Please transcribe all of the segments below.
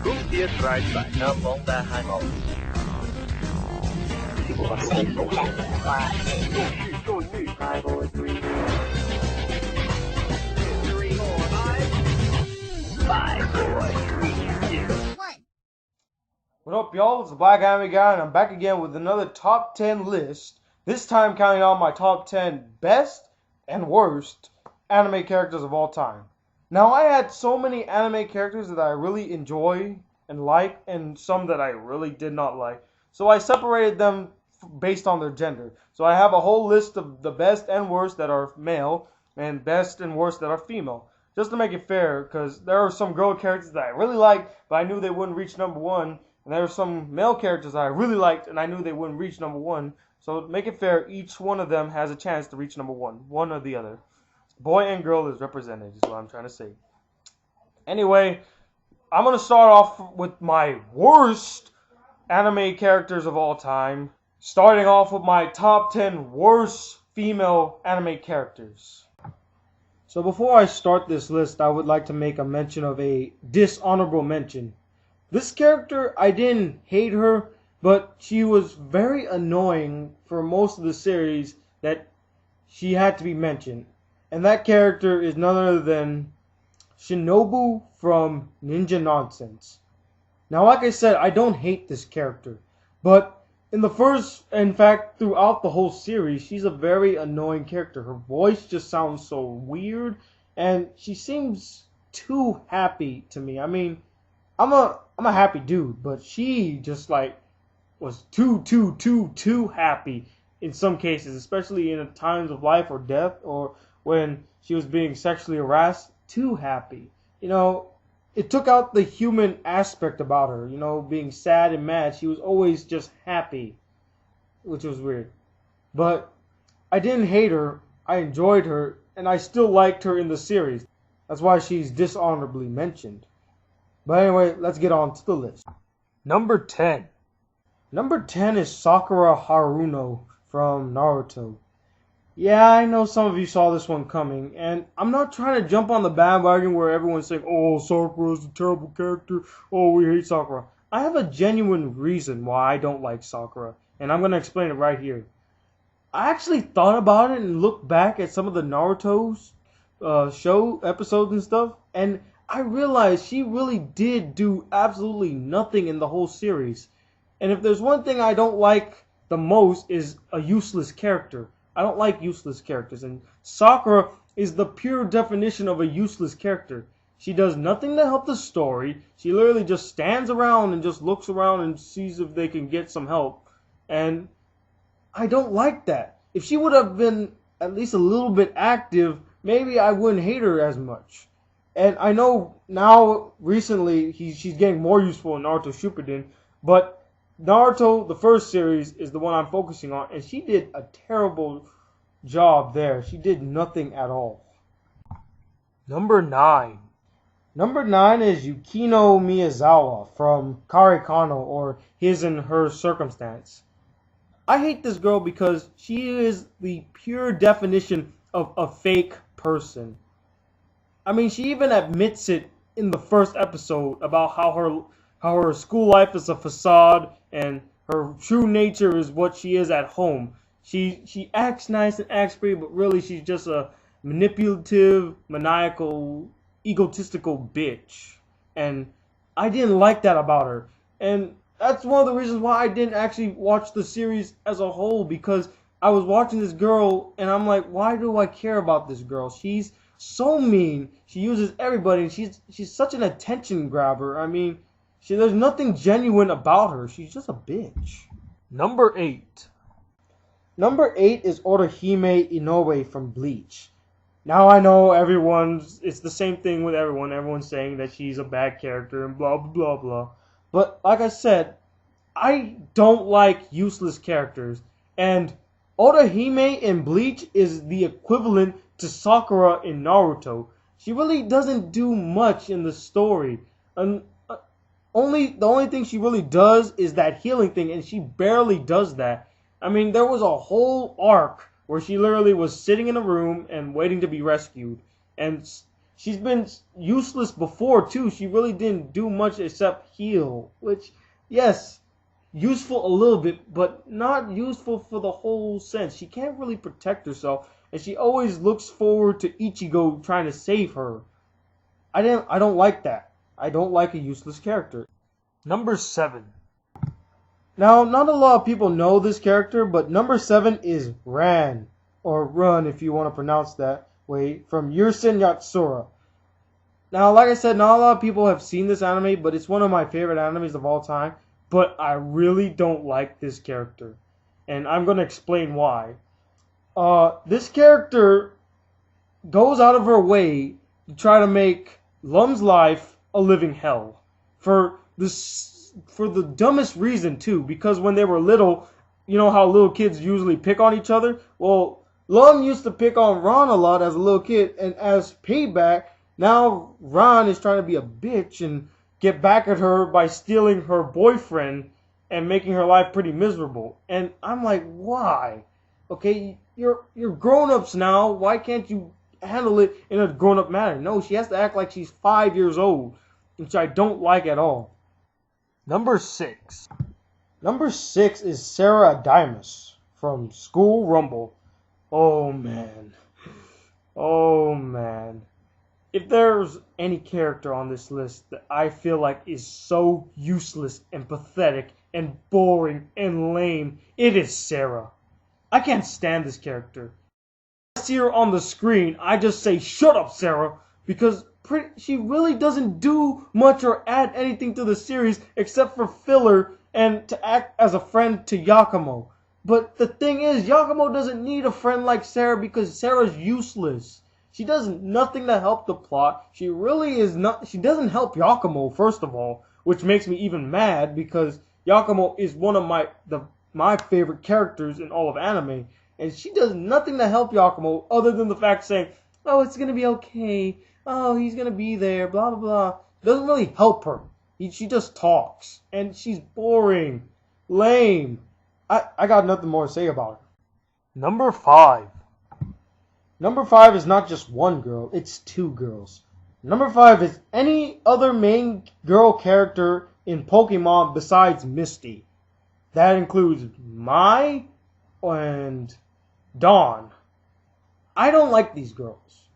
Kung dia tried back na bonggahan mo. What up, y'all? It's the Black Anime Guy, and I'm back again with another top 10 list. This time counting on my top 10 best and worst anime characters of all time. Now, I had so many anime characters that I really enjoy and like, and some that I really did not like. So I separated them based on their gender. So I have a whole list of the best and worst that are male, and best and worst that are female. Just to make it fair, because there are some girl characters that I really liked, but I knew they wouldn't reach number one. And there were some male characters I really liked, and I knew they wouldn't reach number one. So to make it fair, each one of them has a chance to reach number one or the other. Boy and girl is represented, is what I'm trying to say. Anyway, I'm going to start off with my worst anime characters of all time. Starting off with my top 10 worst female anime characters. So before I start this list, I would like to make a mention of a dishonorable mention. This character, I didn't hate her, but she was very annoying for most of the series that she had to be mentioned. And that character is none other than Shinobu from Ninja Nonsense. Now, like I said, I don't hate this character, but in fact, throughout the whole series, she's a very annoying character. Her voice just sounds so weird, and she seems too happy to me. I mean, I'm a happy dude, but she just was too happy in some cases, especially in times of life or death, or when she was being sexually harassed. Too happy. It took out the human aspect about her, being sad and mad. She was always just happy, which was weird. But I didn't hate her. I enjoyed her, and I still liked her in the series. That's why she's dishonorably mentioned. But anyway, let's get on to the list. Number 10. Number 10 is Sakura Haruno from Naruto. Yeah, I know some of you saw this one coming, and I'm not trying to jump on the bandwagon where everyone's saying, oh, Sakura's a terrible character, oh, we hate Sakura. I have a genuine reason why I don't like Sakura, and I'm going to explain it right here. I actually thought about it and looked back at some of the Naruto's show episodes and stuff, and I realized she really did do absolutely nothing in the whole series. And if there's one thing I don't like the most is a useless character. I don't like useless characters, and Sakura is the pure definition of a useless character. She does nothing to help the story. She literally just stands around and just looks around and sees if they can get some help. And I don't like that. If she would have been at least a little bit active, maybe I wouldn't hate her as much. And I know now, recently, she's getting more useful in Naruto Shippuden, but Naruto, the first series, is the one I'm focusing on, and she did a terrible job there. She did nothing at all. Number 9. Number 9 is Yukino Miyazawa from Karekano, or His and Her Circumstance. I hate this girl because she is the pure definition of a fake person. I mean, she even admits it in the first episode about how her school life is a facade and her true nature is what she is at home. She acts nice and acts pretty, but really she's just a manipulative, maniacal, egotistical bitch. And I didn't like that about her. And that's one of the reasons why I didn't actually watch the series as a whole, because I was watching this girl and I'm like, why do I care about this girl? She's so mean. She uses everybody, and she's such an attention grabber. I mean, there's nothing genuine about her. She's just a bitch. Number 8. Number 8 is Orihime Inoue from Bleach. Now I know it's the same thing with everyone. Everyone's saying that she's a bad character and blah, blah, blah, blah. But like I said, I don't like useless characters. And Orihime in Bleach is the equivalent to Sakura in Naruto. She really doesn't do much in the story. And the only thing she really does is that healing thing, and she barely does that. I mean, there was a whole arc where she literally was sitting in a room and waiting to be rescued. And she's been useless before too. She really didn't do much except heal, which, yes, useful a little bit, but not useful for the whole sense. She can't really protect herself, and she always looks forward to Ichigo trying to save her. I don't like that. I don't like a useless character. Number 7. Now, not a lot of people know this character, but number 7 is Ran, or Run if you want to pronounce that way, from Yursen Yatsura. Now, like I said, not a lot of people have seen this anime, but it's one of my favorite animes of all time. But I really don't like this character, and I'm going to explain why. This character goes out of her way to try to make Lum's life a living hell. For the dumbest reason too, because when they were little, you know how little kids usually pick on each other? Well, Lum used to pick on Ron a lot as a little kid, and as payback, now Ron is trying to be a bitch and get back at her by stealing her boyfriend and making her life pretty miserable. And I'm like, why? Okay, you're grown-ups now. Why can't you handle it in a grown-up manner? No, she has to act like she's 5 years old, which I don't like at all. Number 6. Number 6 is Sarah Dimas from School Rumble. Oh man. Oh man. If there's any character on this list that I feel like is so useless and pathetic and boring and lame, it is Sarah. I can't stand this character. When I see her on the screen, I just say, "Shut up, Sarah," because she really doesn't do much or add anything to the series except for filler and to act as a friend to Yakumo. But the thing is, Yakumo doesn't need a friend like Sarah because Sarah's useless. She does nothing to help the plot. She really is not. She doesn't help Yakumo, first of all, which makes me even mad because Yakumo is one of my favorite characters in all of anime, and she does nothing to help Yakumo other than the fact saying, "Oh, it's gonna be okay. Oh, he's gonna be there." Blah blah blah. Doesn't really help her. She just talks, and she's boring, lame. I got nothing more to say about her. Number 5. Number 5 is not just one girl, it's 2 girls. Number 5 is any other main girl character in Pokemon besides Misty. That includes Mai and Dawn. I don't like these girls.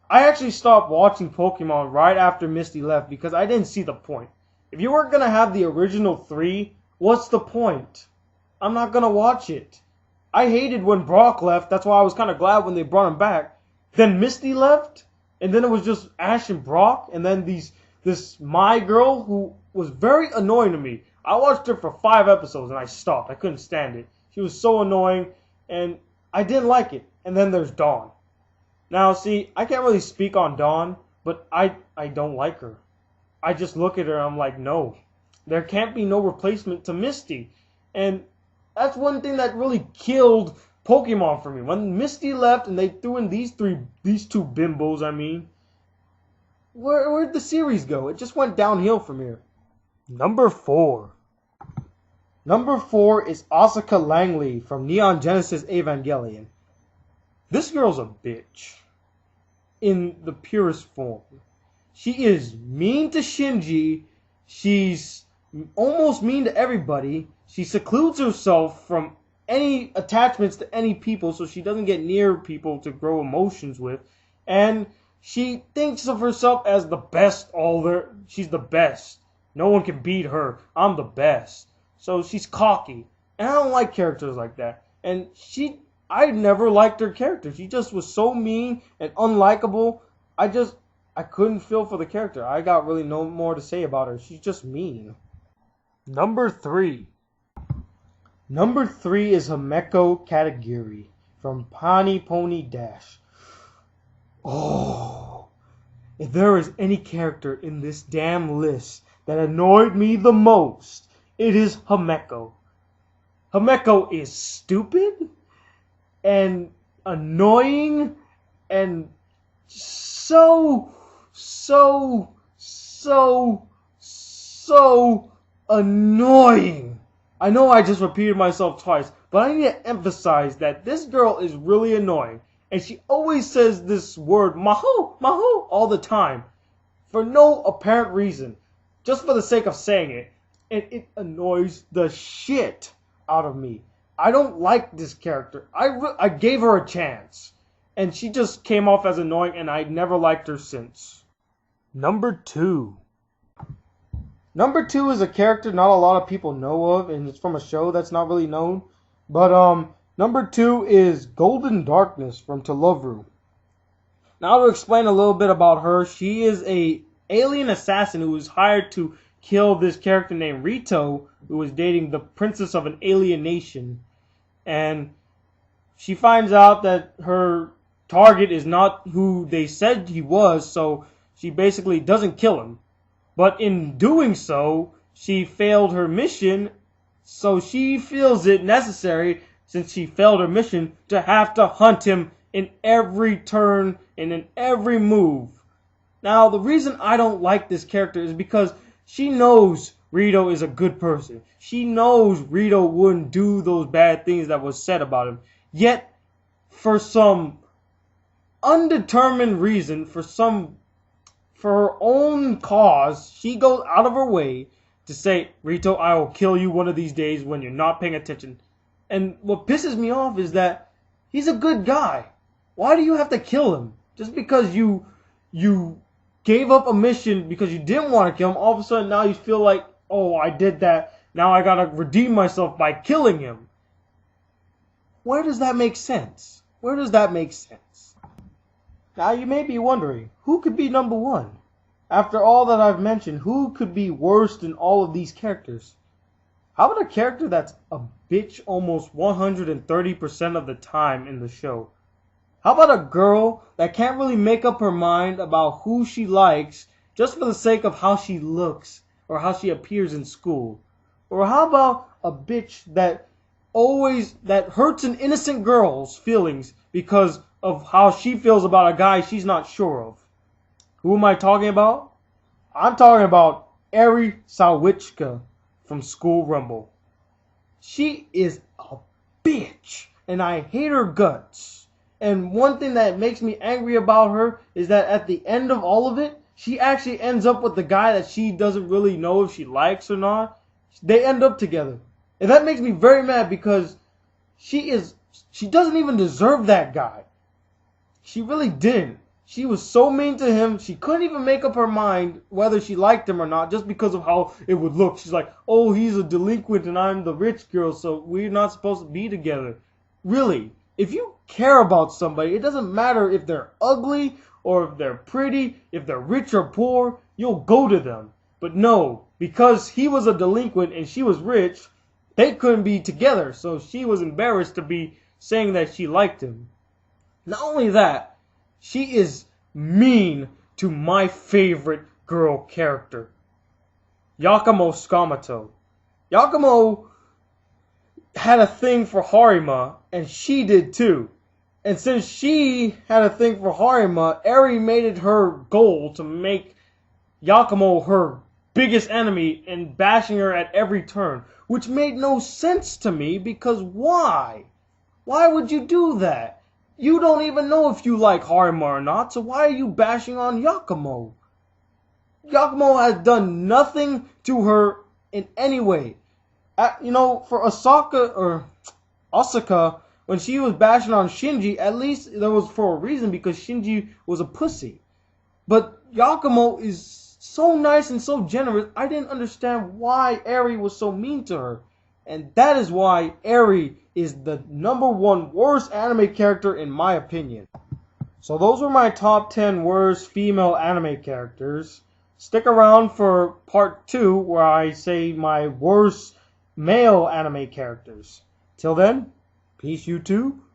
I actually stopped watching Pokemon right after Misty left because I didn't see the point. If you weren't going to have the original 3, what's the point? I'm not going to watch it. I hated when Brock left. That's why I was kind of glad when they brought him back. Then Misty left, and then it was just Ash and Brock, and then this Mai girl who was very annoying to me. I watched her for 5 episodes and I stopped. I couldn't stand it. She was so annoying, and I didn't like it. And then there's Dawn. Now, see, I can't really speak on Dawn, but I don't like her. I just look at her and I'm like, no. There can't be no replacement to Misty. And that's one thing that really killed Pokemon for me. When Misty left and they threw in these 2 bimbos, where'd the series go? It just went downhill from here. Number 4. Number 4 is Asuka Langley from Neon Genesis Evangelion. This girl's a bitch. In the purest form. She is mean to Shinji. She's almost mean to everybody. She secludes herself from any attachments to any people so she doesn't get near people to grow emotions with. And she thinks of herself as the best all there. She's the best. No one can beat her. I'm the best. So she's cocky. And I don't like characters like that. And I never liked her character. She just was so mean and unlikable. I couldn't feel for the character. I got really no more to say about her. She's just mean. Number 3. Number 3 is Himeko Katagiri from Pani Pony Dash. Oh, if there is any character in this damn list that annoyed me the most, it is Himeko. Himeko is stupid and annoying and so annoying. I know I just repeated myself twice, but I need to emphasize that this girl is really annoying. And she always says this word, maho, maho, all the time. For no apparent reason. Just for the sake of saying it. And it annoys the shit out of me. I don't like this character. I gave her a chance. And she just came off as annoying, and I never liked her since. Number 2. Number 2 is a character not a lot of people know of, and it's from a show that's not really known. But number 2 is Golden Darkness from To Love Ru. Now to explain a little bit about her, she is a alien assassin who was hired to kill this character named Rito, who was dating the princess of an alien nation. And she finds out that her target is not who they said he was, so she basically doesn't kill him. But in doing so, she failed her mission, so she feels it necessary, since she failed her mission, to have to hunt him in every turn and in every move. Now, the reason I don't like this character is because she knows Rito is a good person. She knows Rito wouldn't do those bad things that was said about him. Yet, for some undetermined reason, for her own cause, she goes out of her way to say, Rito, I will kill you one of these days when you're not paying attention. And what pisses me off is that he's a good guy. Why do you have to kill him? Just because you gave up a mission because you didn't want to kill him, all of a sudden now you feel like, oh, I did that. Now I gotta redeem myself by killing him. Where does that make sense? Where does that make sense? Now you may be wondering, who could be number 1? After all that I've mentioned, who could be worse than all of these characters? How about a character that's a bitch almost 130% of the time in the show? How about a girl that can't really make up her mind about who she likes just for the sake of how she looks or how she appears in school? Or how about a bitch that hurts an innocent girl's feelings because of how she feels about a guy she's not sure of? Who am I talking about? I'm talking about Eri Sawichka from School Rumble. She is a bitch, and I hate her guts. And one thing that makes me angry about her is that at the end of all of it, she actually ends up with the guy that she doesn't really know if she likes or not. They end up together. And that makes me very mad because she doesn't even deserve that guy. She really didn't. She was so mean to him, she couldn't even make up her mind whether she liked him or not just because of how it would look. She's like, oh, he's a delinquent and I'm the rich girl, so we're not supposed to be together. Really, if you care about somebody, it doesn't matter if they're ugly or if they're pretty, if they're rich or poor, you'll go to them. But no, because he was a delinquent and she was rich, they couldn't be together, so she was embarrassed to be saying that she liked him. Not only that, she is mean to my favorite girl character, Yakumo Sakamoto. Yakumo had a thing for Harima, and she did too. And since she had a thing for Harima, Eri made it her goal to make Yakumo her biggest enemy and bashing her at every turn. Which made no sense to me because why? Why would you do that? You don't even know if you like Harima or not, so why are you bashing on Yakumo? Yakumo has done nothing to her in any way. For Osaka, when she was bashing on Shinji, at least there was for a reason because Shinji was a pussy. But Yakumo is so nice and so generous, I didn't understand why Eri was so mean to her. And that is why Eri is the number 1 worst anime character in my opinion. So those were my top 10 worst female anime characters. Stick around for part 2 where I say my worst male anime characters. Till then, peace you two.